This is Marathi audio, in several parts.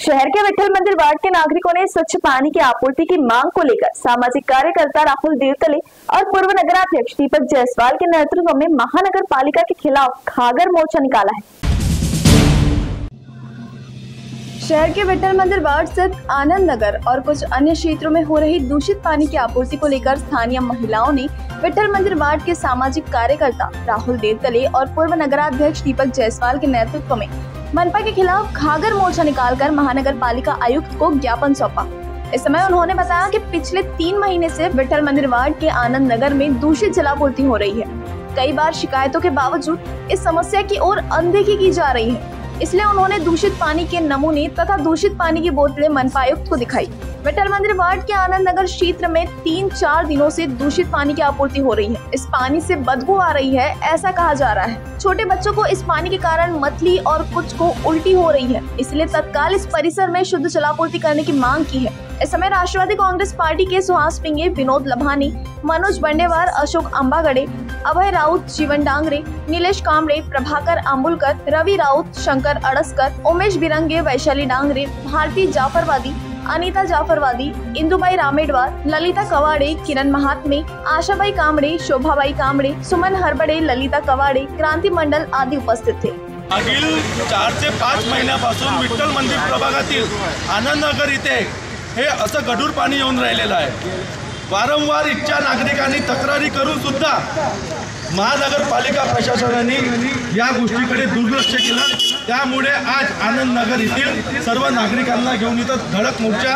शहर के विठल मंदिर वार्ड के नागरिकों ने स्वच्छ पानी की आपूर्ति की मांग को लेकर सामाजिक कार्यकर्ता राहुल देवतले और पूर्व नगराध्यक्ष दीपक जायसवाल के नेतृत्व में महानगर पालिका के खिलाफ खागर मोर्चा निकाला है। शहर के विठल मंदिर वार्ड स्थित आनंद नगर और कुछ अन्य क्षेत्रों में हो रही दूषित पानी की आपूर्ति को लेकर स्थानीय महिलाओं ने विठल मंदिर वार्ड के सामाजिक कार्यकर्ता राहुल देवतले और पूर्व नगराध्यक्ष दीपक जायसवाल के नेतृत्व में मनपा के खिलाफ खागर मोर्चा निकालकर महानगर पालिका आयुक्त को ज्ञापन सौंपा। इस समय उन्होंने बताया कि पिछले 3 महीने से विठल मंदिर वार्ड के आनंद नगर में दूषित जलापूर्ति हो रही है। कई बार शिकायतों के बावजूद इस समस्या की ओर अनदेखी की जा रही है। इसलिए उन्होंने दूषित पानी के नमूने तथा दूषित पानी की बोतलें मनपा आयुक्त को दिखाई। विठल मंदिर वार्ड के आनंद नगर क्षेत्र में 3-4 दिनों से दूषित पानी की आपूर्ति हो रही है। इस पानी से बदबू आ रही है, ऐसा कहा जा रहा है। छोटे बच्चों को इस पानी के कारण मतली और कुछ को उल्टी हो रही है, इसलिए तत्काल इस परिसर में शुद्ध जलापूर्ति करने की मांग की है। इस समय राष्ट्रवादी कांग्रेस पार्टी के सुहास पिंगे, विनोद लभानी, मनोज बंडेवार, अशोक अंबागड़े, अभय राउत, जीवन डांगरे, नीलेश कामड़े, प्रभाकर आंबुलकर, रवि राउत, शंकर अड़सकर, उमेश बिरंगे, वैशाली डांगरे, भारती जाफरवादी, अनीता जाफरवादी, इंदुबाई रामेडवार, ललिता कवाड़े, किरण महात्मे, आशाबाई कामड़े, शोभाबाई कामड़े, सुमन हरबड़े, ललिता कवाड़े, क्रांति मंडल आदि उपस्थित थे। मागील 4 ते 5 महिन्यापासून विठ्ठल मंदिर प्रभागातील आनंद नगर इथे हे असं गढूळ पाणी येऊन राहिलेलं आहे। वारंवार इच्छा नागरिकांनी तक्रारी करून सुद्धा महानगरपालिका प्रशासनाने या गोष्टीकडे दुर्लक्ष केलं। त्यामुळे आज आनंद नगर येथील सर्व नागरिकांना घेऊन इथं धडक मोर्चा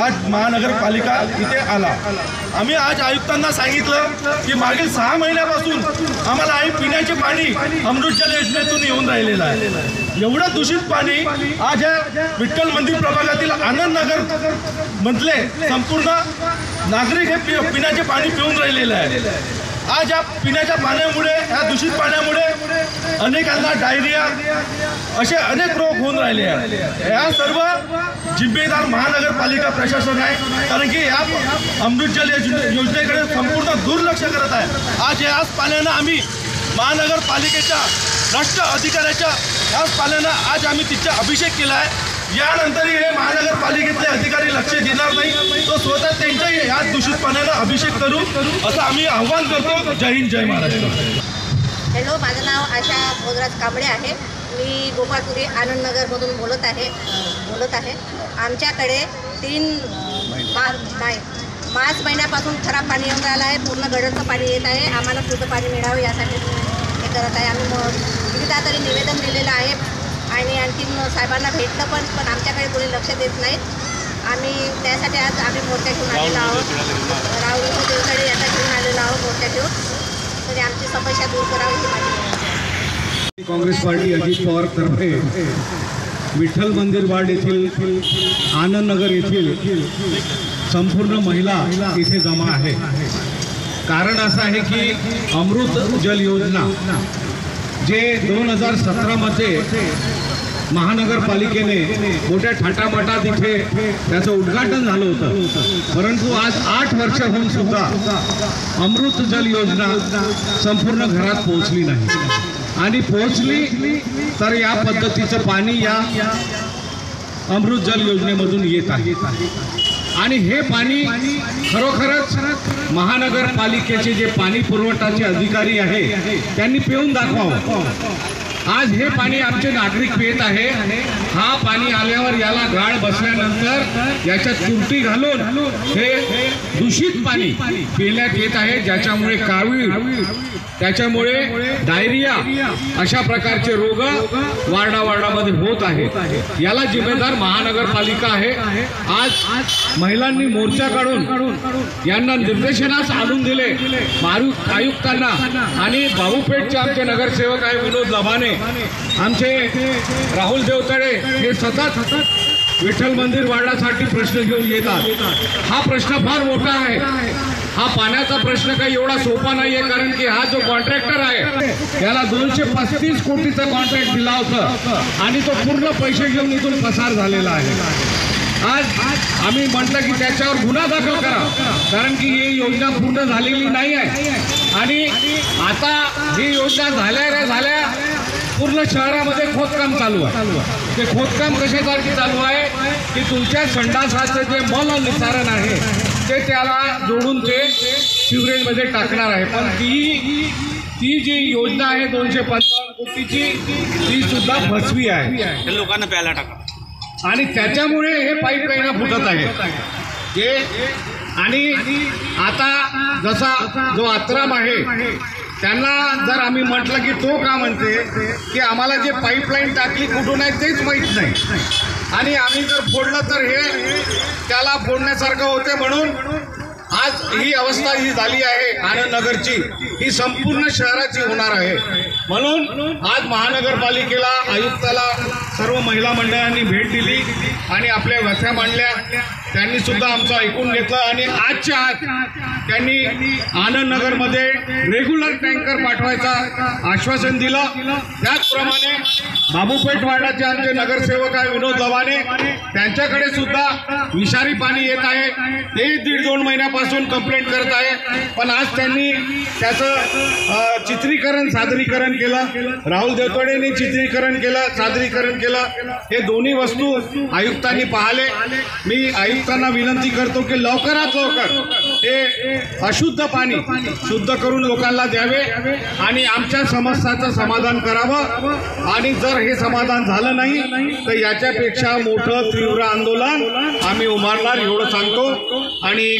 आज महानगरपालिका इथे आला। आम्ही आज आयुक्तांना सांगितलं की मागील 6 महिन्यापासून आम्हाला पिण्याचे पाणी अमृत जल योजनेतून येऊन राहिलेलं आहे। एवढं दूषित पाणी आज विठ्ठल मंदिर प्रभागातील आनंद नगर मधले संपूर्ण नागरिक हे पिण्याचे पाणी पिऊन राहिलेले आहे। आज या पिण्याच्या पाण्यामुळे, या दूषित पाण्यामुळे अनेकांना डायरिया असे अनेक रोग होऊन राहिले आहेत। या सर्व जिम्मेदार महानगरपालिका प्रशासन आहे, कारण की या अमृत जल योजनेकडे संपूर्ण दुर्लक्ष करत आहे। आज याच पाण्यानं आम्ही महानगरपालिकेच्या भ्रष्ट अधिकाऱ्याच्या याच पाण्यानं आज आम्ही तिचा अभिषेक केला आहे। यानंतरही हे महानगरपालिकेतले अधिकारी लक्ष देणार नाही, तो स्वतः त्यांच्या या दूषित पाण्याला अभिषेक करू असं आम्ही आव्हान करतो। जय हिंद, जय महाराष्ट्र। हॅलो, माझं नाव आशा भोजराज कांबळे आहे। मी गोपाळपुरी आनंद नगरमधून बोलत आहे। आमच्याकडे 3 मार्च महिन्यापासून खराब पाणी येऊन राहिलं आहे। पूर्ण गडरचं पाणी येत आहे। आम्हाला शुद्ध पाणी मिळावं यासाठी हे करत आहे। आम्ही विविध तरी निवेदन दिलेलं आहे आणि आणखीन साहेबांना भेटलं पण आमच्याकडे कोणी लक्ष देत नाहीत। आम्ही त्यासाठी आज आम्ही मोर्चा घेऊन आलेलो आहोत। राहुल देवतळे यांना घेऊन आलेलो आहोत मोर्चा घेऊन, तरी आमची समस्या दूर करावी ही माझी। काँग्रेस पार्टी अजित पवार तर्फे विठ्ठल मंदिर वार्ड येथील आनंद नगर येथील संपूर्ण महिला इथे जमा आहे। कारण असं आहे की अमृत जल योजना जे 2017 मध्ये महानगरपालिकेने मोठ्या थाटामाटात इथे त्याचं उद्घाटन झालं होतं, परंतु आज 8 वर्ष होऊन सुद्धा अमृत जल योजना संपूर्ण घरात पोहोचली नाही। आणि पोहोचली तर या पद्धतीचं पाणी या अमृत जल योजनेमधून येत आहे। आणि हे पाणी खरोखरच महानगरपालिकेचे जे पाणी पुरवठाचे अधिकारी आहे त्यांनी पिऊन दाखवावं। आज हे पाणी आमचे नागरिक पित आहे। हा पाणी आल्यावर याला गाळ बसल्यानंतर याच्यात तुरटी घालून हे दूषित पाणी पिण्यात येत आहे, ज्याच्यामुळे कावीळ, त्याच्यामुळे डायरिया अशा प्रकारचे रोग वार्डामध्ये होत आहेत। याला जिम्मेदार महानगरपालिका आहे। आज महिलांनी मोर्चा काढून यांना निर्देशनास आणून दिले आयुक्तांना। आणि भाऊपेठचे आमचे नगरसेवक आहे विनोद लभाने, आमचे राहुल देवतळे हे सतत विठ्ठल मंदिर वार्डासाठी प्रश्न घेऊन येतात। हा प्रश्न फार मोठा आहे। हा पाण्याचा प्रश्न काही एवढा सोपा नाही आहे, कारण की हा जो कॉन्ट्रॅक्टर आहे याला 235 कोटीचा कॉन्ट्रॅक्ट दिला होता आणि तो पूर्ण पैसे घेऊन इथून पसार झालेला आहे। आज आम्ही म्हटलं की त्याच्यावर गुन्हा दाखल करा, कारण की ही योजना पूर्ण झालेली नाही आहे। आणि आता ही योजना झाल्या पूर्ण शहरामध्ये खोदकाम चालू आहे। ते खोदकाम कशासाठी चालू आहे की तुमच्या संडासाचं जे मल निसारण आहे ते त्याला जोडून ते सिवरेजमध्ये टाकणार आहे. पण ती जी योजना आहे 255 कोटीची ती सुद्धा फसवी आहे. लोकांना प्यायला टाका आणि त्याच्यामुळे हे पाईपलाईन फुटत आहे. जे आणि आता जसा जो आत्राम आहे त्यांना जर आम्ही म्हटलं की तो का म्हणते की आम्हाला जे पाईपलाईन टाकली कुठून आहे तेच माहीत नाही आणि आम्ही जर फोडलं तर हे त्याला फोडण्यासारखं होते. म्हणून आज ही अवस्था ही झाली आहे आनंद नगरची, ही संपूर्ण शहराची होणार आहे. म्हणून आज महानगरपालिकेला आयुक्ताला सर्व महिला मंडळांनी भेट दिली आणि आपल्या व्यथा मांडल्या. त्यांनी सुद्धा आमचं ऐकून घेतलं आणि आजच्या आज त्यांनी आनंद नगरमध्ये रेग्युलर टँकर पाठवायचं आश्वासन दिलं. त्याचप्रमाणे बाबूपेठ वार्डाचे आमचे नगरसेवक आहे विनोद लवाने, त्यांच्याकडे सुद्धा विषारी पाणी येत आहे. ते 1.5-2 महिन्यापासून कंप्लेंट करत आहे. पण आज त्यांनी त्याचं चित्रीकरण सादरीकरण केलं. राहुल देवतोडेंनी चित्रीकरण केलं, सादरीकरण केलं. हे दोन्ही वस्तू आयुक्तांनी पाहिले. मी आयुक्तांना विनंती करतो की लवकरात लवकर हे अशुद्ध पाणी शुद्ध करून लोकांना द्यावे आणि आमच्या समस्याचं समाधान करावं. आणि जर हे समाधान झालं नाही तर याच्यापेक्षा मोठं तीव्र आंदोलन आम्ही उभारणार एवढं सांगतो. आणि